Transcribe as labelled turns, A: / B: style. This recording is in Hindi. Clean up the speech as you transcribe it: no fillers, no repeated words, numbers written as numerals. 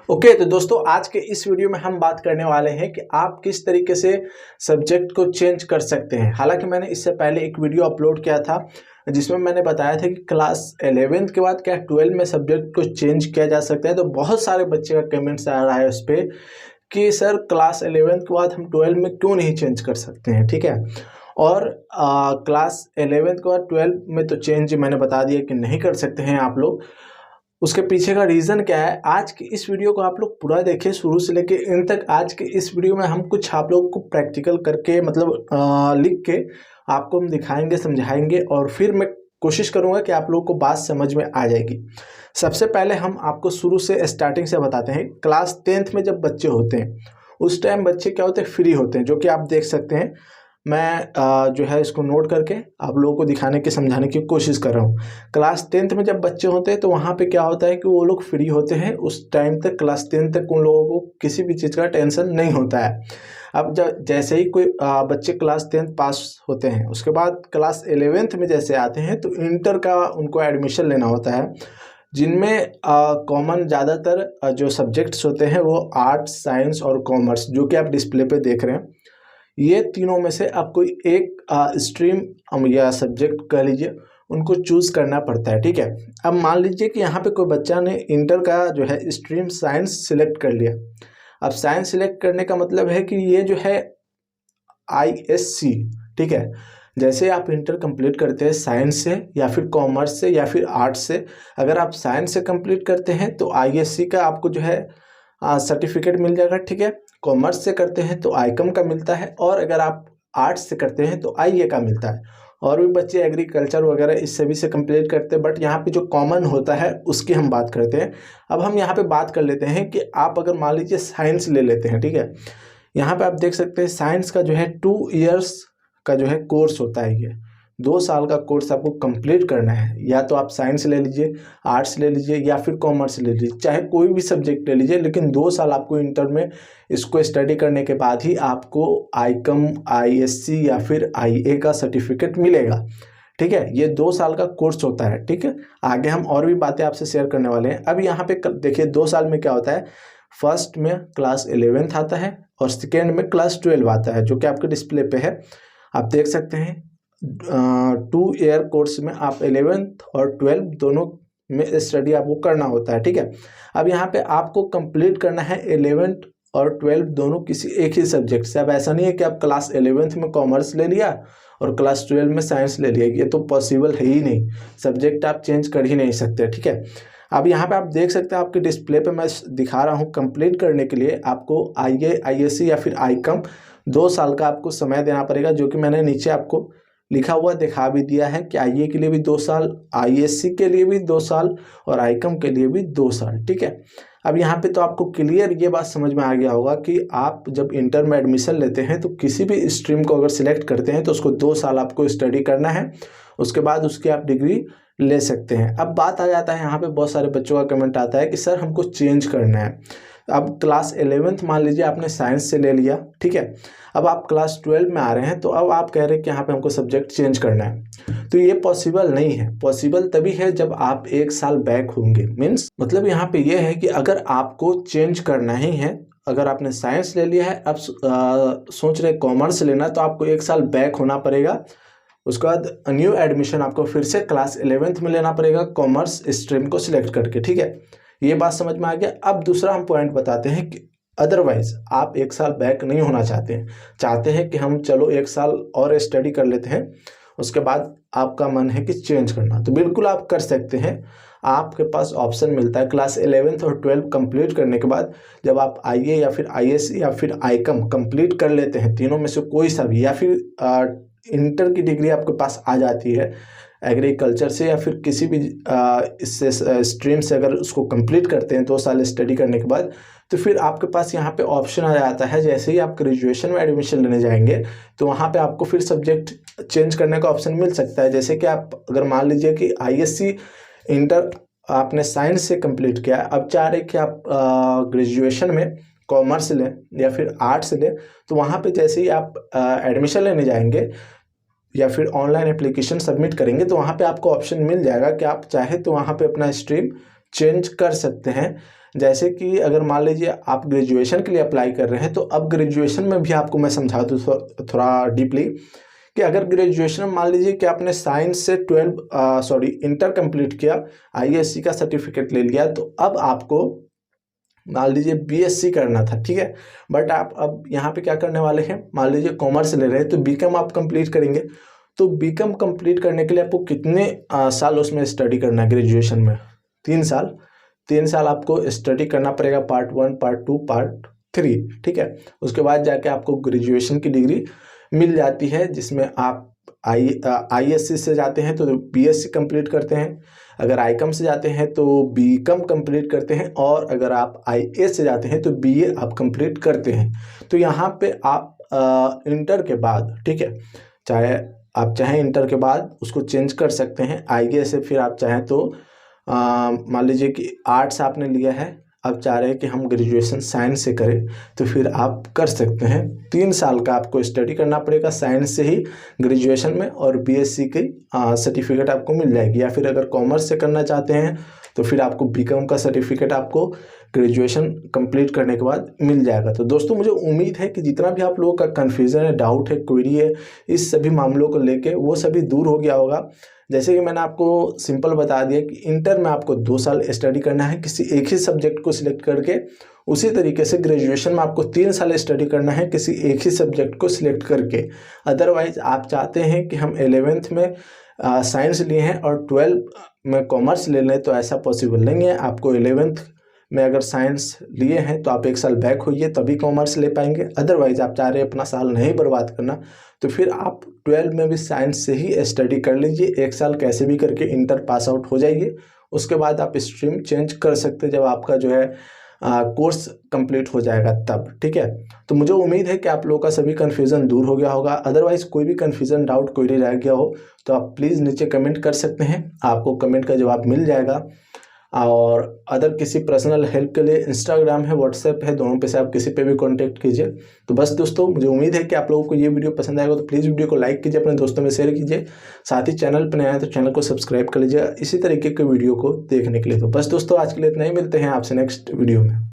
A: ओके तो दोस्तों आज के इस वीडियो में हम बात करने वाले हैं कि आप किस तरीके से सब्जेक्ट को चेंज कर सकते हैं। हालांकि मैंने इससे पहले एक वीडियो अपलोड किया था जिसमें मैंने बताया था कि क्लास 11th के बाद क्या 12 में सब्जेक्ट को चेंज किया जा सकता है। तो बहुत सारे बच्चे का कमेंट्स आ रहा है उस पर कि सर क्लास 11th के बाद हम 12 में क्यों नहीं चेंज कर सकते हैं। ठीक है, और क्लास 11th के बाद 12 में तो चेंज मैंने बता दिया कि नहीं कर सकते हैं आप लोग। उसके पीछे का रीज़न क्या है, आज की इस वीडियो को आप लोग पूरा देखिए शुरू से लेके इन तक। आज के इस वीडियो में हम कुछ आप लोगों को प्रैक्टिकल करके मतलब लिख के आपको हम दिखाएंगे, समझाएंगे और फिर मैं कोशिश करूंगा कि आप लोगों को बात समझ में आ जाएगी। सबसे पहले हम आपको शुरू से स्टार्टिंग से बताते हैं। क्लास 10th में जब बच्चे होते हैं उस टाइम बच्चे क्या होते हैं, फ्री होते हैं, जो कि आप देख सकते हैं। मैं जो है इसको नोट करके आप लोगों को दिखाने की समझाने की कोशिश कर रहा हूँ। क्लास 10th में जब बच्चे होते हैं तो वहाँ पे क्या होता है कि वो लोग फ्री होते हैं। उस टाइम तक क्लास 10th तक उन लोगों को किसी भी चीज़ का टेंशन नहीं होता है। अब जब जैसे ही कोई बच्चे क्लास 10th पास होते हैं उसके बाद क्लास 11th में जैसे आते हैं तो इंटर का उनको एडमिशन लेना होता है, जिनमें कॉमन ज़्यादातर जो सब्जेक्ट्स होते हैं वो आर्ट्स, साइंस और कॉमर्स, जो कि आप डिस्प्ले पे देख रहे हैं। ये तीनों में से आप कोई एक स्ट्रीम या सब्जेक्ट कह लीजिए उनको चूज करना पड़ता है। ठीक है, अब मान लीजिए कि यहाँ पे कोई बच्चा ने इंटर का जो है स्ट्रीम साइंस सिलेक्ट कर लिया। अब साइंस सिलेक्ट करने का मतलब है कि ये जो है ISC, ठीक है, जैसे आप इंटर कंप्लीट करते हैं साइंस से या फिर कॉमर्स से या फिर आर्ट्स से, अगर आप साइंस से कंप्लीट करते हैं तो ISC का आपको जो है सर्टिफिकेट मिल जाएगा। ठीक है, कॉमर्स से करते हैं तो आईकम का मिलता है, और अगर आप आर्ट्स से करते हैं तो IA का मिलता है। और भी बच्चे एग्रीकल्चर वगैरह इस सभी से कंप्लीट करते हैं, बट यहाँ पे जो कॉमन होता है उसकी हम बात करते हैं। अब हम यहाँ पे बात कर लेते हैं कि आप अगर मान लीजिए साइंस ले लेते हैं। ठीक है, यहाँ पे आप देख सकते हैं साइंस का जो है 2 years का जो है कोर्स होता है। ये 2 साल का कोर्स आपको कंप्लीट करना है। या तो आप साइंस ले लीजिए, आर्ट्स ले लीजिए या फिर कॉमर्स ले लीजिए, चाहे कोई भी सब्जेक्ट ले लीजिए, लेकिन 2 साल आपको इंटर में इसको स्टडी करने के बाद ही आपको आईकम, ISC या फिर IA का सर्टिफिकेट मिलेगा। ठीक है, ये 2 साल का कोर्स होता है। ठीक है, आगे हम और भी बातें आपसे शेयर करने वाले हैं। अब यहाँ पे देखिए 2 साल में क्या होता है, फर्स्ट में क्लास 11th आता है और सेकेंड में क्लास 12 आता है, जो कि आपके डिस्प्ले पे है, आप देख सकते हैं। 2 year कोर्स में आप 11th और 12 दोनों में स्टडी आपको करना होता है। ठीक है, अब यहाँ पे आपको कंप्लीट करना है 11th और 12 दोनों किसी एक ही सब्जेक्ट से। अब ऐसा नहीं है कि आप क्लास 11th में कॉमर्स ले लिया और क्लास 12 में साइंस ले लिया, ये तो पॉसिबल है ही नहीं। सब्जेक्ट आप चेंज कर ही नहीं सकते। ठीक है, अब यहाँ पे आप देख सकते हैं आपके डिस्प्ले पे मैं दिखा रहा हूँ। कंप्लीट करने के लिए आपको IA, ISC या फिर आईकम 2 साल का आपको समय देना पड़ेगा, जो कि मैंने नीचे आपको लिखा हुआ दिखा भी दिया है कि IA के लिए भी 2 साल, ISC के लिए भी 2 साल और आईकम के लिए भी 2 साल। ठीक है, अब यहाँ पे तो आपको क्लियर ये बात समझ में आ गया होगा कि आप जब इंटर में एडमिशन लेते हैं तो किसी भी स्ट्रीम को अगर सिलेक्ट करते हैं तो उसको 2 साल आपको स्टडी करना है, उसके बाद उसकी आप डिग्री ले सकते हैं। अब बात आ जाता है, यहाँ पे बहुत सारे बच्चों का कमेंट आता है कि सर हमको चेंज करना है। अब क्लास 11th मान लीजिए आपने साइंस से ले लिया। ठीक है, अब आप क्लास 12 में आ रहे हैं तो अब आप कह रहे हैं कि यहाँ पे हमको सब्जेक्ट चेंज करना है, तो ये पॉसिबल नहीं है। पॉसिबल तभी है जब आप 1 साल बैक होंगे। मीन्स मतलब यहाँ पे ये है कि अगर आपको चेंज करना ही है, अगर आपने साइंस ले लिया है, अब सोच रहे कॉमर्स लेना, तो आपको 1 साल बैक होना पड़ेगा। उसके बाद न्यू एडमिशन आपको फिर से क्लास 11th में लेना पड़ेगा कॉमर्स स्ट्रीम को सिलेक्ट करके। ठीक है, ये बात समझ में आ गया। अब दूसरा हम पॉइंट बताते हैं कि अदरवाइज आप 1 साल बैक नहीं होना चाहते हैं कि हम चलो 1 साल और स्टडी कर लेते हैं, उसके बाद आपका मन है कि चेंज करना, तो बिल्कुल आप कर सकते हैं। आपके पास ऑप्शन मिलता है क्लास 11th और 12 कंप्लीट करने के बाद, जब आप IA या फिर ISC या फिर आईकम कंप्लीट कर लेते हैं, तीनों में से कोई सा भी, या फिर इंटर की डिग्री आपके पास आ जाती है एग्रीकल्चर से या फिर किसी भी इससे स्ट्रीम से, अगर उसको कंप्लीट करते हैं 2 साल स्टडी करने के बाद, तो फिर आपके पास यहाँ पे ऑप्शन आ जाता है। जैसे ही आप ग्रेजुएशन में एडमिशन लेने जाएंगे तो वहाँ पे आपको फिर सब्जेक्ट चेंज करने का ऑप्शन मिल सकता है। जैसे कि आप अगर मान लीजिए कि ISC इंटर आपने साइंस से कंप्लीट किया, अब चाह रहे कि आप ग्रेजुएशन में कॉमर्स लें या फिर आर्ट्स लें, तो वहाँ पे जैसे ही आप एडमिशन लेने जाएंगे या फिर ऑनलाइन एप्लीकेशन सबमिट करेंगे तो वहाँ पे आपको ऑप्शन मिल जाएगा कि आप चाहे तो वहाँ पे अपना स्ट्रीम चेंज कर सकते हैं। जैसे कि अगर मान लीजिए आप ग्रेजुएशन के लिए अप्लाई कर रहे हैं, तो अब ग्रेजुएशन में भी आपको मैं समझा दूँ थोड़ा डीपली कि अगर ग्रेजुएशन मान लीजिए कि आपने साइंस से इंटर कंप्लीट किया, ISC का सर्टिफिकेट ले लिया, तो अब आपको मान लीजिए BSc करना था, ठीक है। बट आप अब यहाँ पे क्या करने वाले हैं, मान लीजिए कॉमर्स ले रहे हैं तो BCom आप कंप्लीट करेंगे। तो BCom कंप्लीट करने के लिए आपको कितने साल उसमें स्टडी करना है ग्रेजुएशन में? 3 साल। 3 साल आपको स्टडी करना पड़ेगा, पार्ट 1, पार्ट 2, पार्ट 3, ठीक है। उसके बाद जाके आपको ग्रेजुएशन की डिग्री मिल जाती है, जिसमें आप ISC से जाते हैं तो BSc कंप्लीट करते हैं, अगर ICOM से जाते हैं तो BCom कंप्लीट करते हैं, और अगर आप IA से जाते हैं तो BA आप कंप्लीट करते हैं। तो यहाँ पे आप इंटर के बाद, ठीक है, चाहे इंटर के बाद उसको चेंज कर सकते हैं IA से। फिर आप चाहें तो मान लीजिए कि आर्ट्स आपने लिया है, अब चाह रहे हैं कि हम ग्रेजुएशन साइंस से करें, तो फिर आप कर सकते हैं। 3 साल का आपको स्टडी करना पड़ेगा साइंस से ही ग्रेजुएशन में, और BSc की सर्टिफिकेट आपको मिल जाएगी। या फिर अगर कॉमर्स से करना चाहते हैं तो फिर आपको BCom का सर्टिफिकेट आपको ग्रेजुएशन कंप्लीट करने के बाद मिल जाएगा। तो दोस्तों, मुझे उम्मीद है कि जितना भी आप लोगों का कन्फ्यूज़न है, डाउट है, क्वेरी है, इस सभी मामलों को लेके वो सभी दूर हो गया होगा। जैसे कि मैंने आपको सिंपल बता दिया कि इंटर में आपको 2 साल स्टडी करना है किसी एक ही सब्जेक्ट को सिलेक्ट करके, उसी तरीके से ग्रेजुएशन में आपको 3 साल स्टडी करना है किसी एक ही सब्जेक्ट को सिलेक्ट करके। अदरवाइज आप चाहते हैं कि हम 11th में साइंस लिए हैं और 12 में कॉमर्स ले लें, तो ऐसा पॉसिबल नहीं है। आपको 11th में अगर साइंस लिए हैं तो आप 1 साल बैक होइए, तभी कॉमर्स ले पाएंगे। अदरवाइज आप चाह रहे हैं अपना साल नहीं बर्बाद करना, तो फिर आप 12 में भी साइंस से ही स्टडी कर लीजिए, 1 साल कैसे भी करके इंटर पास आउट हो जाइए। उसके बाद आप स्ट्रीम चेंज कर सकते हैं जब आपका जो है कोर्स कंप्लीट हो जाएगा तब, ठीक है। तो मुझे उम्मीद है कि आप लोगों का सभी कन्फ्यूज़न दूर हो गया होगा। अदरवाइज कोई भी कन्फ्यूज़न, डाउट, क्वेरी रह गया हो तो आप प्लीज़ नीचे कमेंट कर सकते हैं, आपको कमेंट का जवाब मिल जाएगा। और अदर किसी पर्सनल हेल्प के लिए इंस्टाग्राम है, व्हाट्सएप है, दोनों पे से आप किसी पे भी कांटेक्ट कीजिए। तो बस दोस्तों, मुझे उम्मीद है कि आप लोगों को ये वीडियो पसंद आएगा, तो प्लीज़ वीडियो को लाइक कीजिए, अपने दोस्तों में शेयर कीजिए। साथ ही चैनल पर नया है तो चैनल को सब्सक्राइब कर लीजिए इसी तरीके के वीडियो को देखने के लिए। तो बस दोस्तों, आज के लिए इतना ही, मिलते हैं आपसे नेक्स्ट वीडियो में।